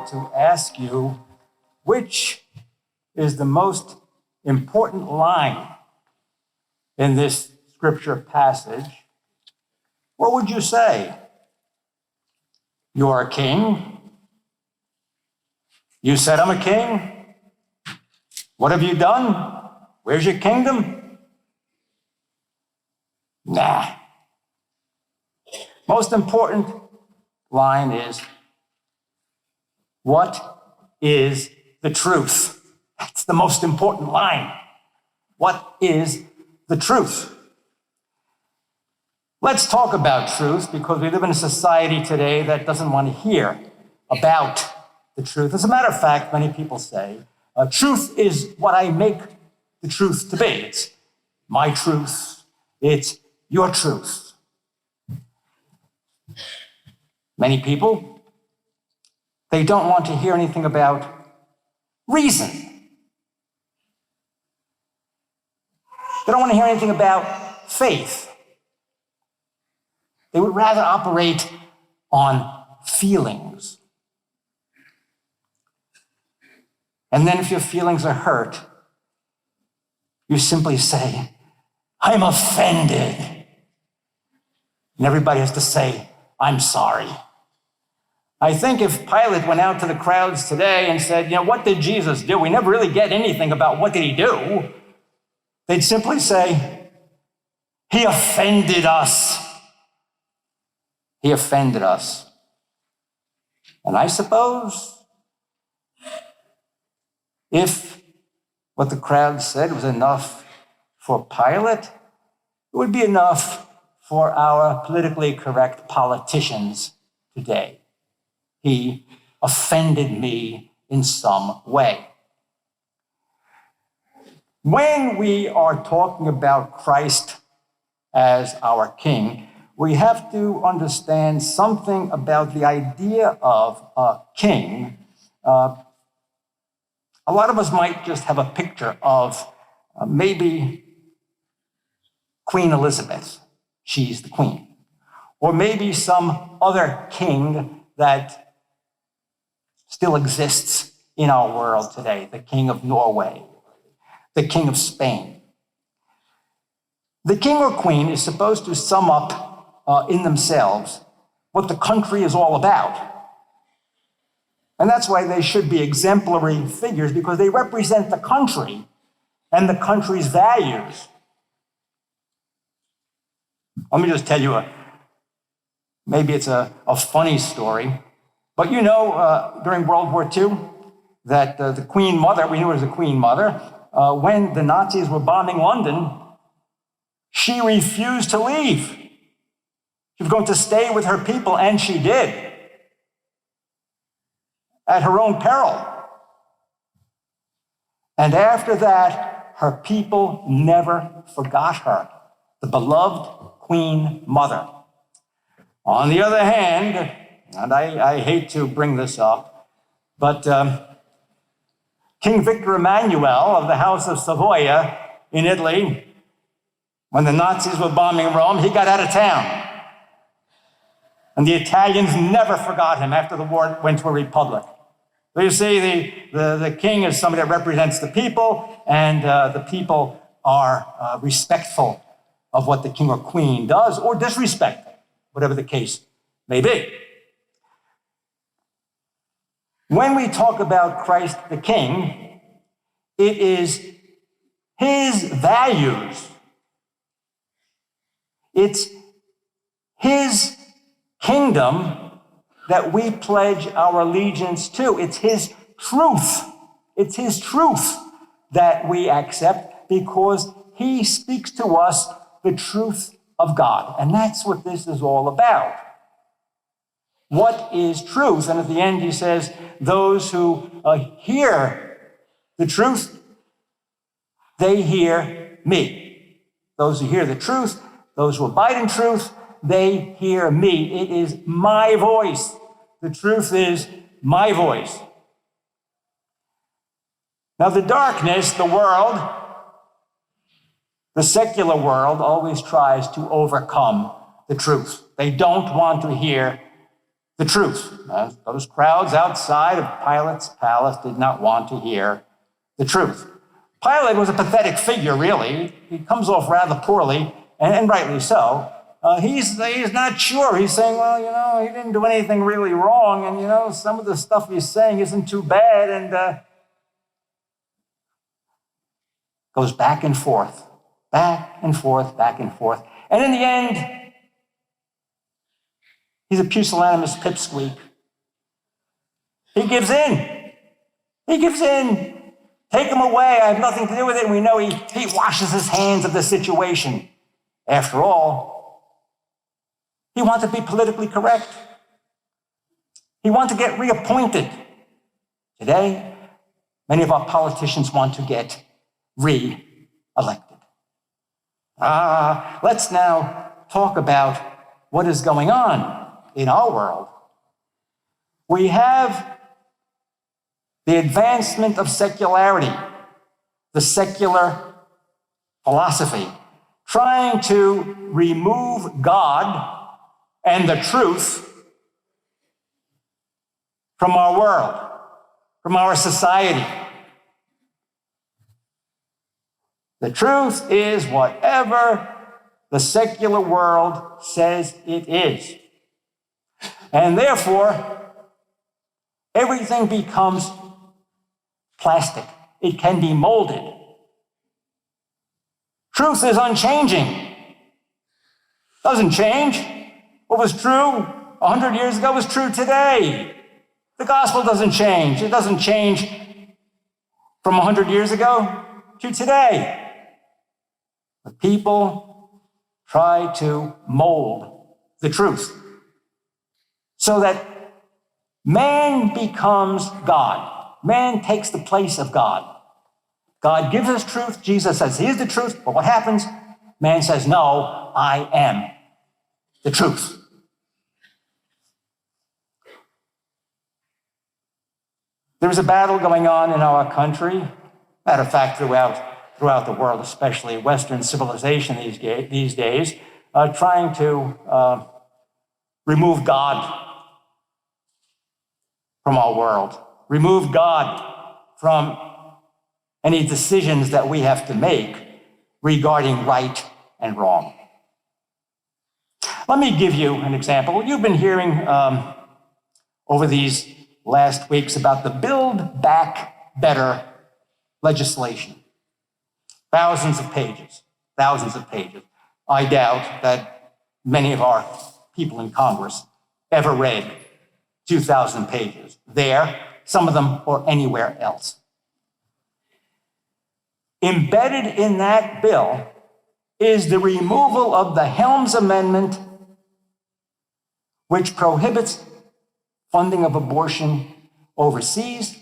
want to ask you, which is the most important line in this scripture passage, what would you say? You are a king. You said, I'm a king. What have you done? Where's your kingdom? Nah. Most important line is, what is the truth? That's the most important line. What is the truth? Let's talk about truth, because we live in a society today that doesn't want to hear about the truth. As a matter of fact, many people say, truth is what I make the truth to be. It's my truth. It's your truth. Many people, they don't want to hear anything about reason. They don't want to hear anything about faith. They would rather operate on feelings. And then if your feelings are hurt, you simply say, I'm offended. And everybody has to say, I'm sorry. I think if Pilate went out to the crowds today and said, what did Jesus do? We never really get anything about what did he do. They'd simply say, he offended us. He offended us. And I suppose if what the crowd said was enough for Pilate, it would be enough for our politically correct politicians today. He offended me in some way. When we are talking about Christ as our King, we have to understand something about the idea of a king. A lot of us might just have a picture of maybe Queen Elizabeth. She's the queen. Or maybe some other king that still exists in our world today, the king of Norway, the king of Spain. The king or queen is supposed to sum up in themselves what the country is all about. And that's why they should be exemplary figures, because they represent the country and the country's values. Let me just tell you, maybe it's a funny story, but during World War II, that the Queen Mother, we knew her as the Queen Mother, when the Nazis were bombing London, she refused to leave. She was going to stay with her people, and she did, at her own peril. And after that, her people never forgot her, the beloved Queen Mother. On the other hand, and I hate to bring this up, but King Victor Emmanuel of the House of Savoy in Italy, when the Nazis were bombing Rome, he got out of town. And the Italians never forgot him after the war went to a republic. So you see, the king is somebody that represents the people, and the people are respectful of what the king or queen does, or disrespectful, whatever the case may be. When we talk about Christ the King, it is his values. It's his kingdom that we pledge our allegiance to. It's his truth. It's his truth that we accept, because he speaks to us the truth of God. And that's what this is all about. What is truth? And at the end he says, those who hear the truth, they hear me. Those who hear the truth, those who abide in truth, they hear me. It is my voice. The truth is my voice. Now the darkness, the world, the secular world always tries to overcome the truth. They don't want to hear the truth. Those crowds outside of Pilate's palace did not want to hear the truth. Pilate was a pathetic figure, really. He comes off rather poorly, and rightly so. He's not sure. He's saying, well, he didn't do anything really wrong, and, some of the stuff he's saying isn't too bad, and goes back and forth, back and forth, back and forth. And in the end, he's a pusillanimous pipsqueak. He gives in. He gives in. Take him away. I have nothing to do with it. And we know he washes his hands of the situation. After all, he wanted to be politically correct. He wanted to get reappointed. Today, many of our politicians want to get re-elected. Let's now talk about what is going on in our world. We have the advancement of secularity, the secular philosophy, trying to remove God and the truth from our world, from our society. The truth is whatever the secular world says it is. And therefore, everything becomes plastic. It can be molded. Truth is unchanging. Doesn't change. What was true 100 years ago was true today. The gospel doesn't change. It doesn't change from 100 years ago to today. But people try to mold the truth so that man becomes God. Man takes the place of God. God gives us truth. Jesus says he is the truth. But what happens? Man says, no, I am the truth. There's a battle going on in our country, matter of fact, throughout the world, especially Western civilization these days, trying to remove God from our world, remove God from any decisions that we have to make regarding right and wrong. Let me give you an example. You've been hearing over these last weeks about the Build Back Better legislation. Thousands of pages. I doubt that many of our people in Congress ever read 2,000 pages there, some of them, or anywhere else. Embedded in that bill is the removal of the Helms Amendment, which prohibits funding of abortion overseas,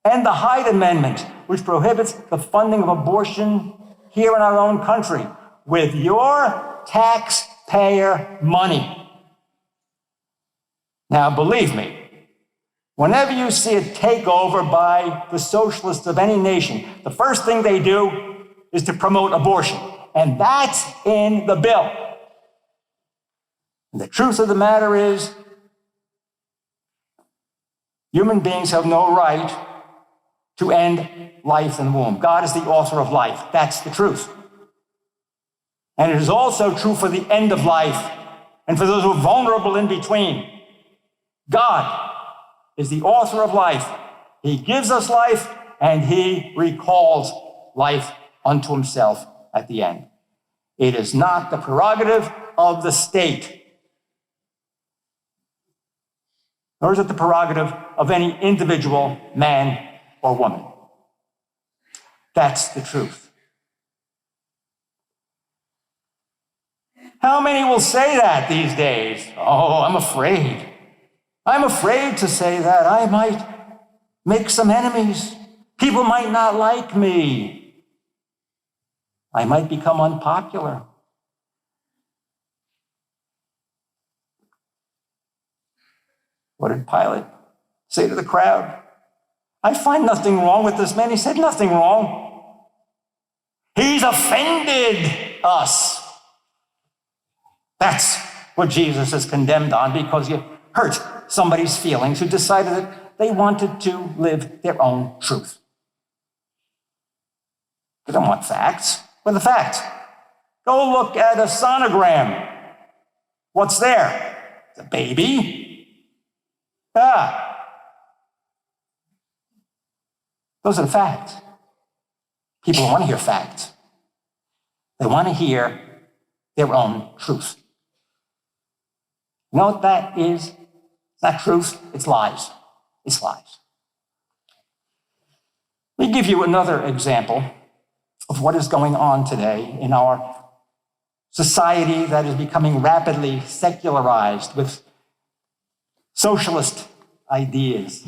and the Hyde Amendment, which prohibits the funding of abortion here in our own country with your taxpayer money. Now, believe me, whenever you see a takeover by the socialists of any nation, the first thing they do is to promote abortion. And that's in the bill. And the truth of the matter is, human beings have no right to end life in the womb. God is the author of life. That's the truth. And it is also true for the end of life and for those who are vulnerable in between. God is the author of life. He gives us life, and he recalls life unto himself at the end. It is not the prerogative of the state, nor is it the prerogative of any individual man or woman. That's the truth. How many will say that these days? Oh, I'm afraid. I'm afraid to say that. I might make some enemies. People might not like me. I might become unpopular. What did Pilate say to the crowd? I find nothing wrong with this man. He said nothing wrong. He's offended us. That's what Jesus is condemned on, because you hurt somebody's feelings, who decided that they wanted to live their own truth. They don't want facts. What are the facts? Go look at a sonogram. What's there? The baby. Those are the facts. People don't want to hear facts. They want to hear their own truth. You know what that is? It's not truth, it's lies. It's lies. Let me give you another example of what is going on today in our society that is becoming rapidly secularized with socialist ideas.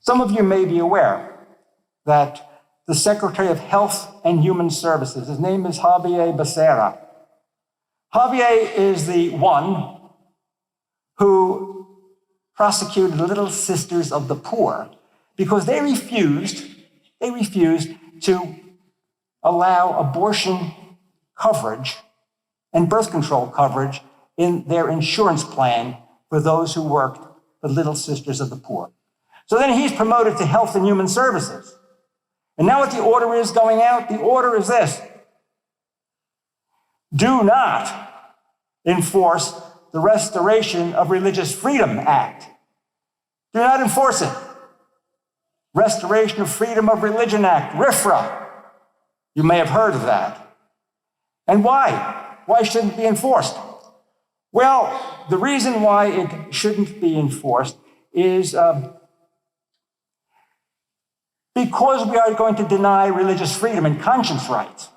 Some of you may be aware that the Secretary of Health and Human Services, his name is Javier Becerra. Javier is the one who prosecuted the Little Sisters of the Poor because they refused to allow abortion coverage and birth control coverage in their insurance plan for those who worked for Little Sisters of the Poor. So then he's promoted to Health and Human Services. And now what the order is going out? The order is this: do not enforce the Restoration of Religious Freedom Act. Do not enforce it. Restoration of Freedom of Religion Act, RFRA. You may have heard of that. And why? Why shouldn't it be enforced? Well, the reason why it shouldn't be enforced is because we are going to deny religious freedom and conscience rights.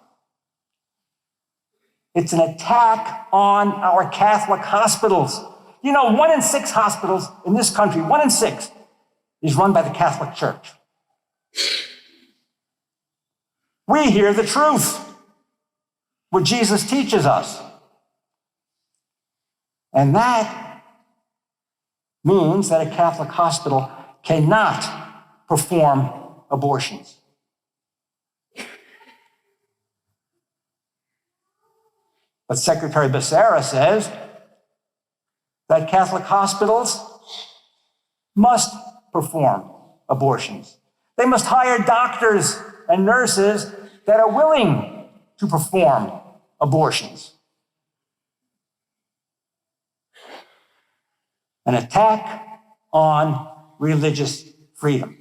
It's an attack on our Catholic hospitals. You know, 1 in 6 hospitals in this country, 1 in 6, is run by the Catholic Church. We hear the truth, what Jesus teaches us. And that means that a Catholic hospital cannot perform abortions. But Secretary Becerra says that Catholic hospitals must perform abortions. They must hire doctors and nurses that are willing to perform abortions. An attack on religious freedom.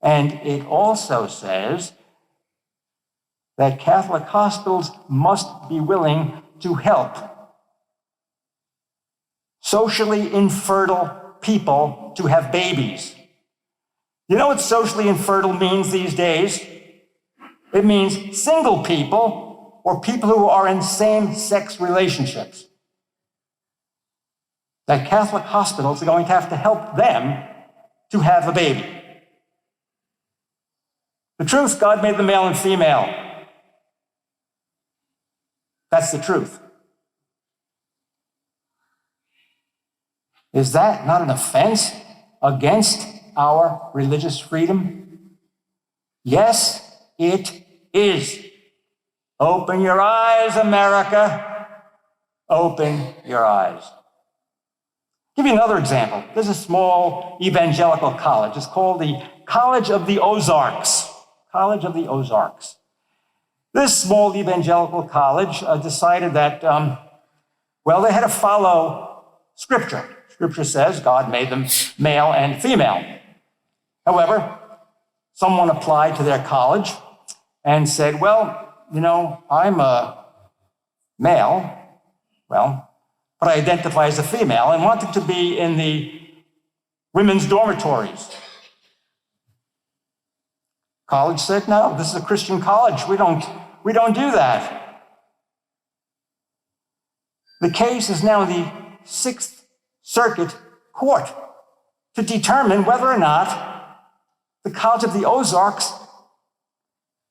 And it also says that Catholic hospitals must be willing to help socially infertile people to have babies. You know what socially infertile means these days? It means single people or people who are in same-sex relationships. That Catholic hospitals are going to have to help them to have a baby. The truth, God made them male and female. That's the truth. Is that not an offense against our religious freedom? Yes, it is. Open your eyes, America. Open your eyes. I'll give you another example. There's a small evangelical college. It's called the College of the Ozarks. College of the Ozarks. This small evangelical college decided that, they had to follow Scripture. Scripture says God made them male and female. However, someone applied to their college and said, I'm a male, but I identify as a female and wanted to be in the women's dormitories. College said, no, this is a Christian college. We don't do that. The case is now in the 6th Circuit Court to determine whether or not the College of the Ozarks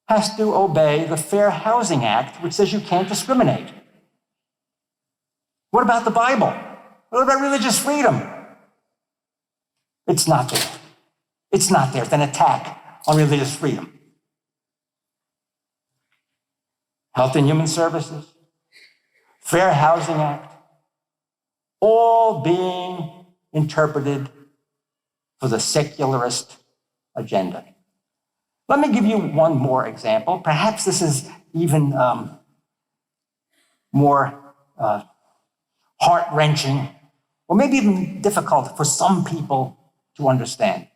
has to obey the Fair Housing Act, which says you can't discriminate. What about the Bible? What about religious freedom? It's not there. It's not there. It's an attack on religious freedom. Health and Human Services, Fair Housing Act, all being interpreted for the secularist agenda. Let me give you one more example. Perhaps this is even more heart-wrenching, or maybe even difficult for some people to understand.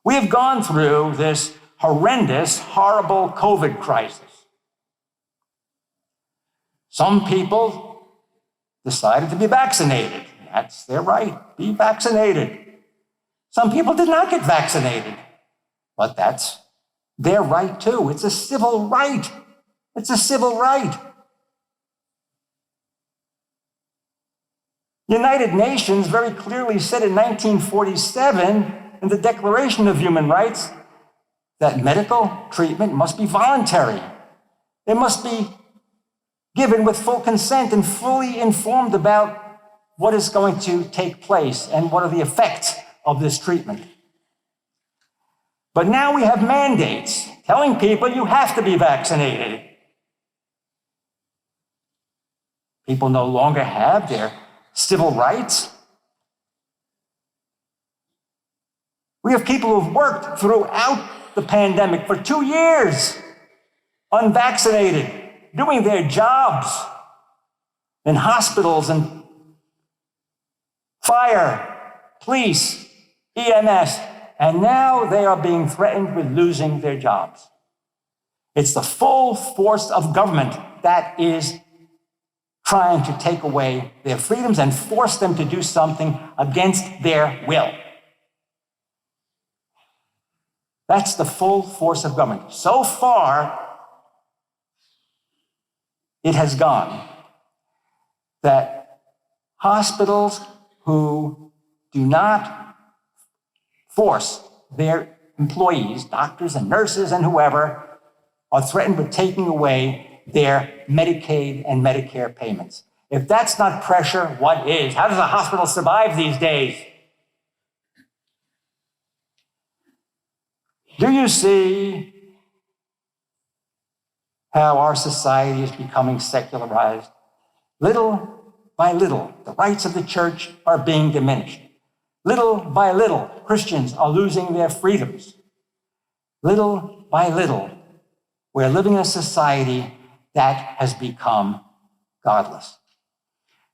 We have gone through this horrendous, horrible COVID crisis. Some people decided to be vaccinated. That's their right, be vaccinated. Some people did not get vaccinated, but that's their right too. It's a civil right. It's a civil right. The United Nations very clearly said in 1947 in the Declaration of Human Rights that medical treatment must be voluntary. It must be given with full consent and fully informed about what is going to take place and what are the effects of this treatment. But now we have mandates telling people you have to be vaccinated. People no longer have their civil rights. We have people who've worked throughout the pandemic for 2 years, unvaccinated, doing their jobs in hospitals and fire, police, EMS, and now they are being threatened with losing their jobs. It's the full force of government that is trying to take away their freedoms and force them to do something against their will. That's the full force of government. So far, it has gone that hospitals who do not force their employees, doctors and nurses and whoever, are threatened with taking away their Medicaid and Medicare payments. If that's not pressure, what is? How does a hospital survive these days? Do you see how our society is becoming secularized? Little by little, the rights of the church are being diminished. Little by little, Christians are losing their freedoms. Little by little, we're living in a society that has become godless.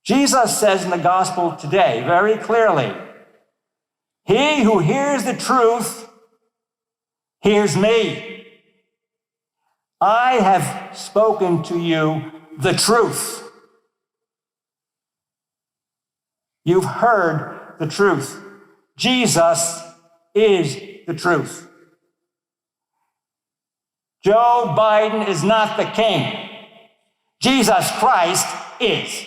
Jesus says in the gospel today very clearly, "He who hears the truth hears me. I have spoken to you the truth." You've heard the truth. Jesus is the truth. Joe Biden is not the king. Jesus Christ is.